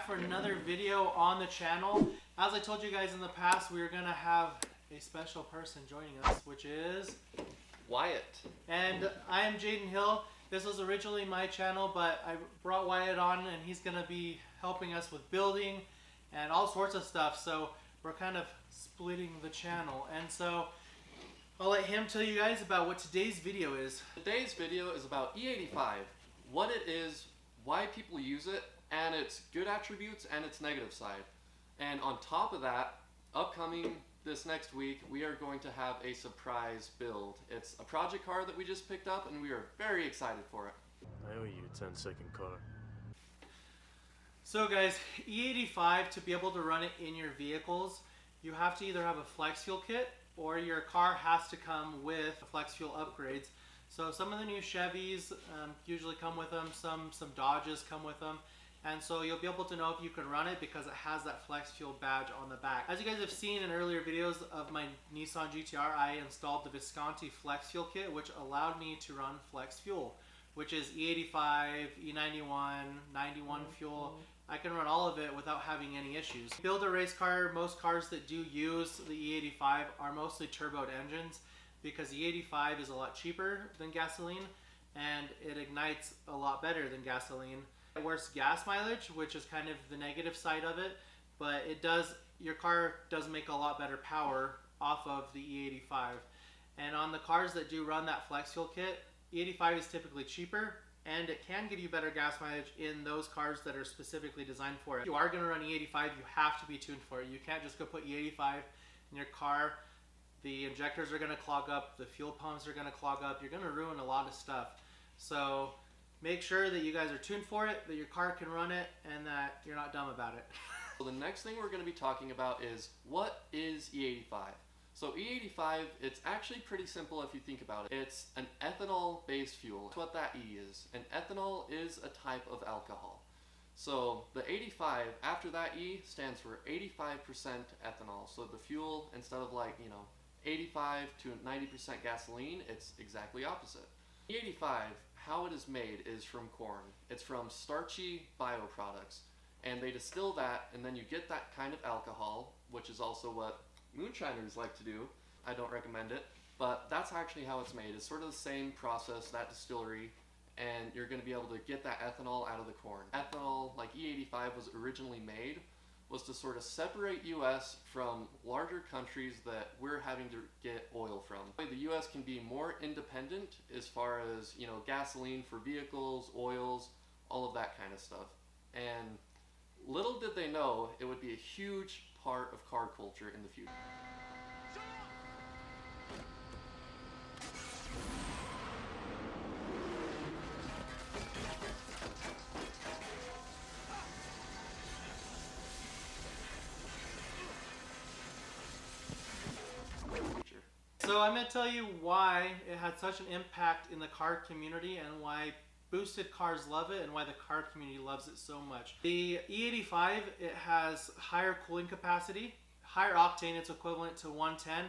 back for another video on the channel. As I told you guys in the past, we are going to have a special person joining us, which is Wyatt. And I am Jaden Hill. This was originally my channel, but I brought Wyatt on and he's going to be helping us with building and all sorts of stuff. So we're kind of splitting the channel. And so I'll let him tell you guys about what today's video is. Today's video is about E85, what it is, why people use it, and its good attributes and its negative side. And on top of that, upcoming this next week, we are going to have a surprise build. It's a project car that we just picked up and we are very excited for it. I owe you a 10-second car. So guys, E85, to be able to run it in your vehicles, you have to either have a flex fuel kit or your car has to come with flex fuel upgrades. So some of the new Chevys usually come with them, some Dodges come with them. And so you'll be able to know if you can run it because it has that flex fuel badge on the back. As you guys have seen in earlier videos of my Nissan GTR, I installed the Visconti flex fuel kit, which allowed me to run flex fuel, which is E85, E91, 91 fuel. I can run all of it without having any issues. Build a race car, most cars that do use the E85 are mostly turboed engines because the E85 is a lot cheaper than gasoline and it ignites a lot better than gasoline. Worse gas mileage, which is kind of the negative side of it, but your car does make a lot better power off of the E85. And on the cars that do run that flex fuel kit, E85 is typically cheaper and it can give you better gas mileage in those cars that are specifically designed for it. If you are going to run E85, you have to be tuned for it. You can't just go put E85 in your car. The injectors are going to clog up, the fuel pumps are going to clog up, you're going to ruin a lot of stuff. So make sure that you guys are tuned for it, that your car can run it, and that you're not dumb about it. So the next thing we're going to be talking about is, what is E85? So E85, it's actually pretty simple if you think about it. It's an ethanol-based fuel. That's what that E is. And ethanol is a type of alcohol. So the 85, after that E, stands for 85% ethanol. So the fuel, instead of 85 to 90% gasoline, it's exactly opposite. E85, how it is made is from corn. It's from starchy bioproducts. And they distill that, and then you get that kind of alcohol, which is also what moonshiners like to do. I don't recommend it, but that's actually how it's made. It's sort of the same process, that distillery, and you're going to be able to get that ethanol out of the corn. Ethanol, like E85 was originally made, was to sort of separate US from larger countries that we're having to get oil from. The US can be more independent as far as, gasoline for vehicles, oils, all of that kind of stuff. And little did they know it would be a huge part of car culture in the future. So I'm going to tell you why it had such an impact in the car community and why boosted cars love it and why the car community loves it so much. The E85, it has higher cooling capacity, higher octane, it's equivalent to 110,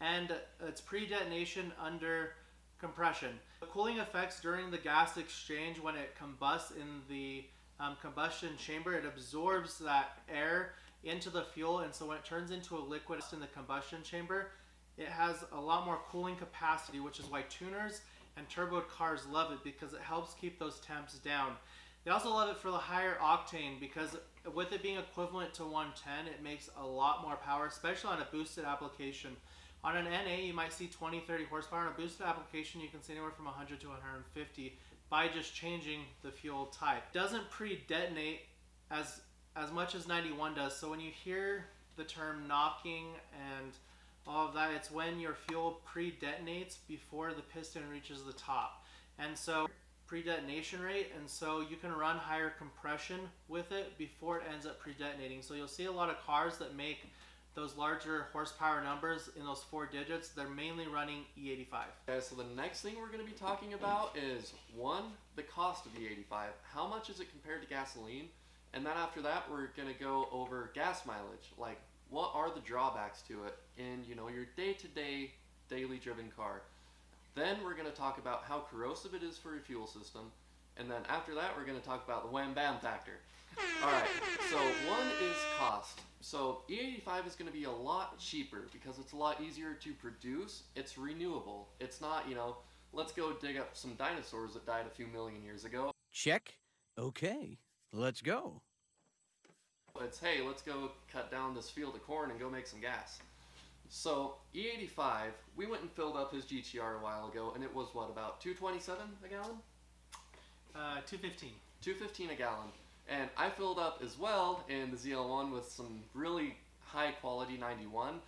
and it's pre-detonation under compression. The cooling effects during the gas exchange, when it combusts in the combustion chamber, it absorbs that air into the fuel, and so when it turns into a liquid in the combustion chamber, it has a lot more cooling capacity, which is why tuners and turboed cars love it because it helps keep those temps down. They also love it for the higher octane because with it being equivalent to 110, it makes a lot more power, especially on a boosted application. On an NA, you might see 20-30 horsepower. On a boosted application, you can see anywhere from 100 to 150 by just changing the fuel type. It doesn't pre-detonate as much as 91 does, so when you hear the term knocking and all of that, it's when your fuel pre-detonates before the piston reaches the top. And so pre-detonation rate, and so you can run higher compression with it before it ends up pre-detonating. So you'll see a lot of cars that make those larger horsepower numbers in those 4 digits, they're mainly running E85. Okay, so the next thing we're going to be talking about is, one, the cost of the E85. How much is it compared to gasoline? And then after that, we're going to go over gas mileage, like what are the drawbacks to it in your day-to-day, daily driven car. Then we're going to talk about how corrosive it is for your fuel system, And then after that, we're going to talk about the wham bam factor. Alright, so one is cost. So E85 is going to be a lot cheaper because it's a lot easier to produce. It's renewable. It's not, let's go dig up some dinosaurs that died a few million years ago. Check. Okay, let's go. It's, hey, let's go cut down this field of corn and go make some gas. So E85, we went and filled up his GTR a while ago, and it was what, about $2.27 a gallon? $2.15. $2.15 a gallon. And I filled up as well in the ZL1 with some really high quality 91,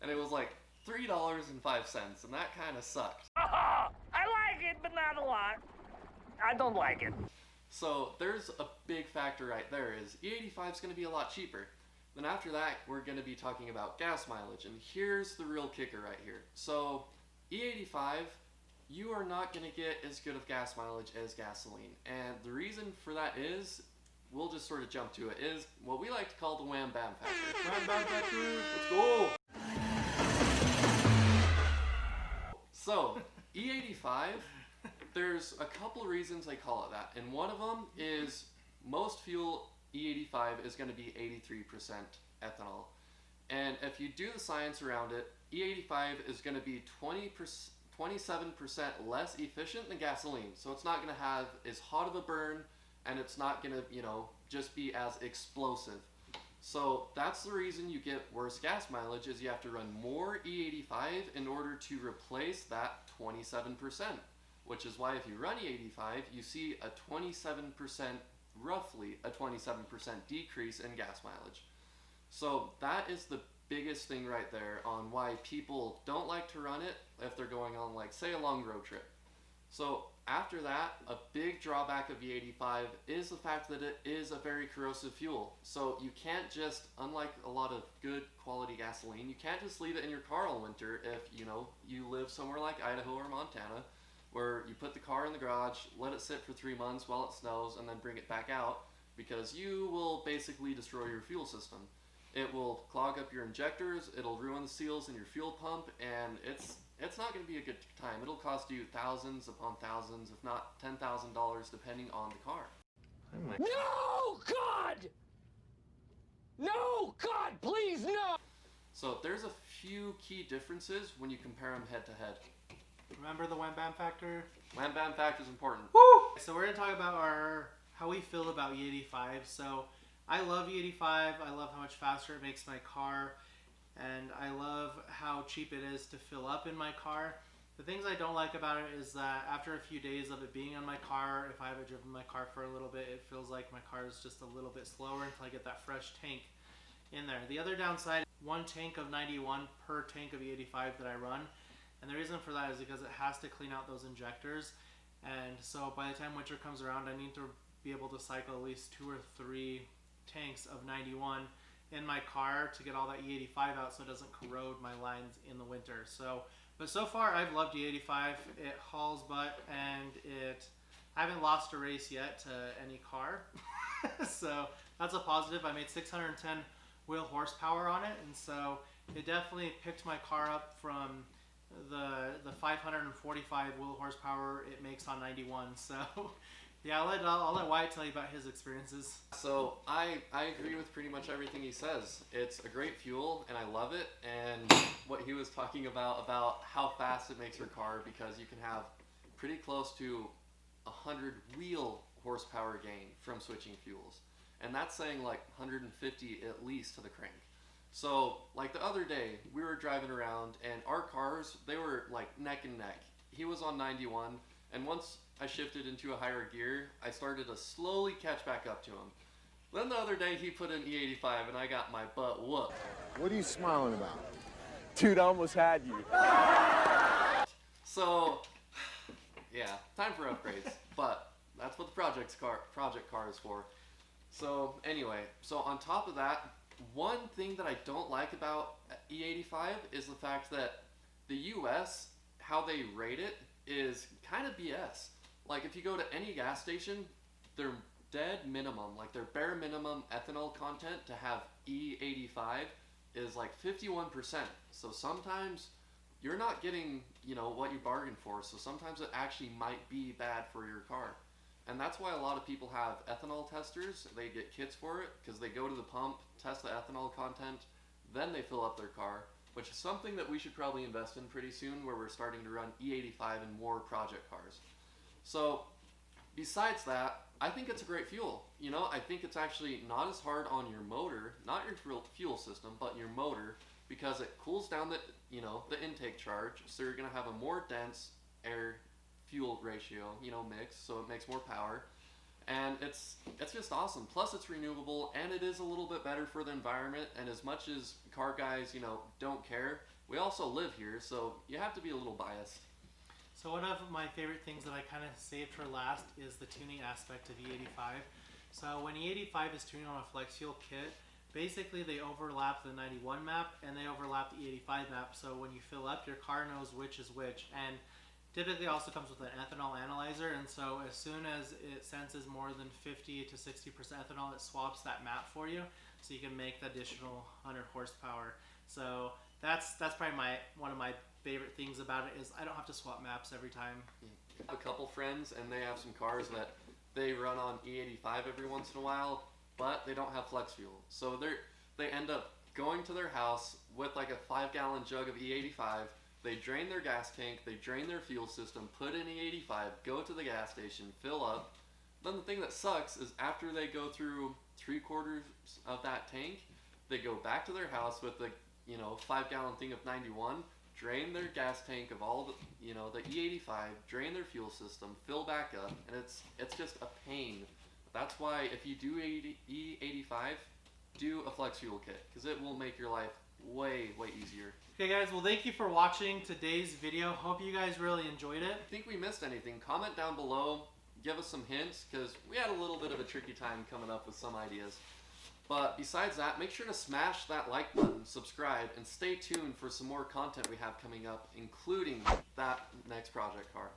and it was like $3.05, and that kind of sucked. I like it, but not a lot. I don't like it. So there's a big factor right there is E85 is going to be a lot cheaper. Then after that, we're going to be talking about gas mileage, and here's the real kicker right here. So E85, you are not going to get as good of gas mileage as gasoline, and the reason for that is, we'll just sort of jump to it, is what we like to call the wham bam factor. Wham bam factor. Let's go! So, E85, there's a couple of reasons they call it that, and one of them is most fuel E85 is going to be 83% ethanol. And if you do the science around it, E85 is going to be 27% less efficient than gasoline. So it's not going to have as hot of a burn, and it's not going to, just be as explosive. So that's the reason you get worse gas mileage, is you have to run more E85 in order to replace that 27%, which is why if you run E85, you see a 27%, roughly a 27% decrease in gas mileage. So that is the biggest thing right there on why people don't like to run it if they're going on, like, say, a long road trip. So after that, a big drawback of E85 is the fact that it is a very corrosive fuel. So you can't just, unlike a lot of good quality gasoline, you can't just leave it in your car all winter if, you live somewhere like Idaho or Montana, where you put the car in the garage, let it sit for 3 months while it snows, and then bring it back out, because you will basically destroy your fuel system. It will clog up your injectors, it'll ruin the seals in your fuel pump, and it's not going to be a good time. It'll cost you thousands upon thousands, if not $10,000, depending on the car. No, God! No, God, please, no! So there's a few key differences when you compare them head to head. Remember the wham bam factor? Wham bam factor is important. Woo! So we're going to talk about how we feel about E85. So I love E85. I love how much faster it makes my car. And I love how cheap it is to fill up in my car. The things I don't like about it is that after a few days of it being on my car, if I haven't driven my car for a little bit, it feels like my car is just a little bit slower until I get that fresh tank in there. The other downside, one tank of 91 per tank of E85 that I run. And the reason for that is because it has to clean out those injectors. And so by the time winter comes around, I need to be able to cycle at least 2 or 3 tanks of 91 in my car to get all that E85 out so it doesn't corrode my lines in the winter. But so far I've loved E85. It hauls butt, and I haven't lost a race yet to any car. So that's a positive. I made 610 wheel horsepower on it, and so it definitely picked my car up from the 545 wheel horsepower it makes on 91. So yeah, I'll let Wyatt tell you about his experiences. So I agree with pretty much everything he says. It's a great fuel, and I love it. And what he was talking about how fast it makes your car, because you can have pretty close to 100 wheel horsepower gain from switching fuels. And that's saying like 150 at least to the crank. So like the other day, we were driving around, and our cars, they were like neck and neck. He was on 91, and once I shifted into a higher gear, I started to slowly catch back up to him. Then the other day, he put in E85, and I got my butt whooped. What are you smiling about? Dude, I almost had you. So, yeah, time for upgrades. But that's what the project car is for. So anyway, so on top of that, one thing that I don't like about E85 is the fact that the US, how they rate it, is kind of BS. Like if you go to any gas station, their dead minimum, like their bare minimum ethanol content to have E85 is like 51%. So sometimes you're not getting, what you bargained for. So sometimes it actually might be bad for your car. And that's why a lot of people have ethanol testers. They get kits for it because they go to the pump, test the ethanol content, then they fill up their car, which is something that we should probably invest in pretty soon, where we're starting to run E85 in more project cars. So besides that, I think it's a great fuel. You know, I think it's actually not as hard on your motor, not your fuel system, but your motor, because it cools down the, you know, the intake charge, so you're going to have a more dense air fuel ratio, you know, mix, so it makes more power. And it's just awesome. Plus it's renewable, and it is a little bit better for the environment. And as much as car guys, you know, don't care, we also live here, so you have to be a little biased. So one of my favorite things that I kind of saved for last is the tuning aspect of E85. So when E85 is tuning on a flex fuel kit, basically they overlap the 91 map and they overlap the E85 map. So when you fill up, your car knows which is which. And typically also comes with an ethanol analyzer, and so as soon as it senses more than 50 to 60% ethanol, it swaps that map for you, so you can make the additional 100 horsepower. So that's probably one of my favorite things about it, is I don't have to swap maps every time. I have a couple friends, and they have some cars that they run on E85 every once in a while, but they don't have flex fuel. So they end up going to their house with like a 5-gallon jug of E85. They drain their gas tank, they drain their fuel system, put in E85, go to the gas station, fill up. Then the thing that sucks is after they go through 3/4 of that tank, they go back to their house with the, you know, 5-gallon thing of 91, drain their gas tank of all the, you know, the E85, drain their fuel system, fill back up, and it's just a pain. That's why if you do E85, do a flex fuel kit, because it will make your life way easier. Okay guys, well thank you for watching today's video. Hope you guys really enjoyed it. If you think we missed anything, comment down below, give us some hints, because we had a little bit of a tricky time coming up with some ideas. But besides that, make sure to smash that like button, subscribe, and stay tuned for some more content we have coming up, including that next project car.